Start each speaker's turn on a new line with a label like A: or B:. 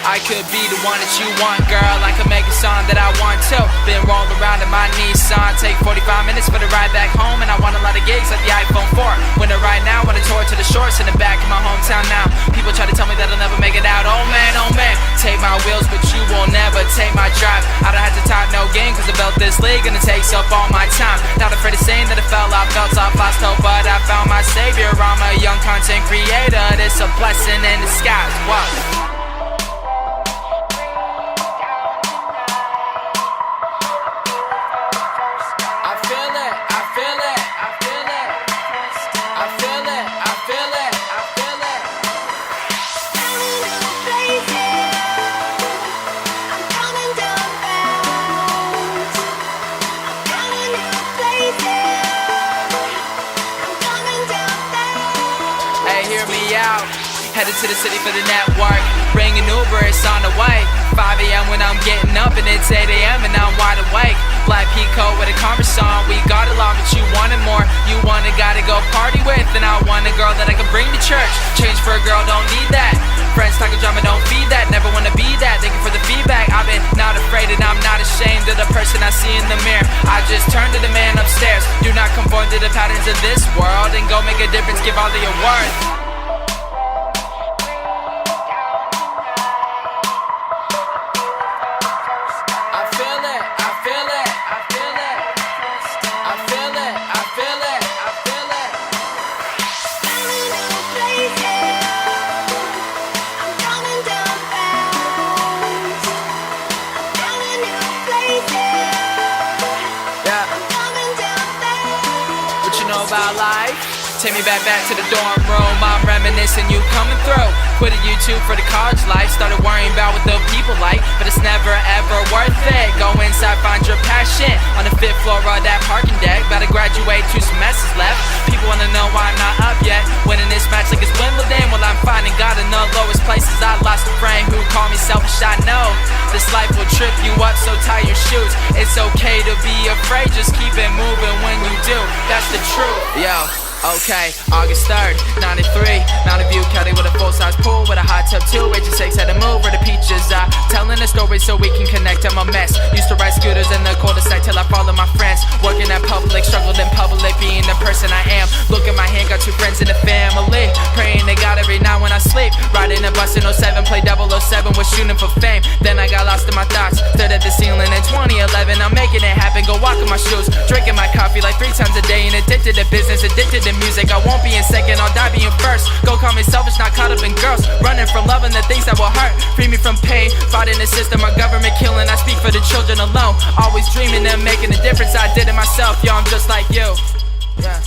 A: I could be the one that you want, girl. I could make a song that I want to. Been rolling around in my Nissan. Take 45 minutes for the ride back home, and I want a lot of gigs like the iPhone 4. Winter right now, wanna tour to the shores in the back of my hometown now. People try to tell me that I'll never make it out. Oh man, take my wheels, but you will never take my drive. I don't have to talk no game, cause I built this league and it takes up all my time. Not afraid of saying that I felt lost hope, but I found my savior. I'm a young content creator, it's a blessing in disguise. Whoa. Headed to the city for the network. Ring an Uber, it's on the way. 5 a.m. when I'm getting up, and it's 8 a.m. and I'm wide awake. Black Pico with a Converse on. We got along, but you wanted more. You wanted a guy to go party with, and I want a girl that I can bring to church. Change for a girl, don't need that. Friends talking drama, don't feed that. Never wanna be that. Thank you for the feedback. I've been not afraid and I'm not ashamed of the person I see in the mirror. I just turn to the man upstairs. Do not conform to the patterns of this world, and go make a difference. Give all of your worth. About life, take me back to the dorm room. I'm reminiscing, you coming through. Quit a YouTube for the college life. Started worrying about what the people like, but it's never ever worth it. Go inside, find your passion. On the 5th floor of that parking deck. About to graduate, 2 semesters left. People wanna know why I'm not up yet. Winning this match like it's Wimbledon. Well, I'm finding God in the lowest places. I lost a friend who called me selfish. I know this life will trip you up, so tie your shoes. It's okay to be afraid, just keep it moving when you do. That's the truth. Yo. Okay, August 3rd, 93, Mountain View, Cali with a full-size pool with a hot tub too. H6 had to move where the peaches are. Telling a story so we can connect, I'm a mess. Used to ride scooters in the cul-de-sac till I followed my friends. Working at public, struggled in public, being the person I am. Look at my hand, got 2 friends in the family. Praying to God every night when I sleep. Riding a bus in 07, play 007, was shooting for fame. Then I got lost in my thoughts, stood at the ceiling in 2011. I'm making it happen, go walk in my shoes. Drinking my coffee like 3 times a day. And addicted to business, addicted to music. I won't be in second, I'll die being first. Go call me selfish, not caught up in girls. Running from loving the things that will hurt. Free me from pain, fighting the system, our government killing. I speak for the children alone. Always dreaming of making a difference. I did it myself, yo, I'm just like you. Yeah.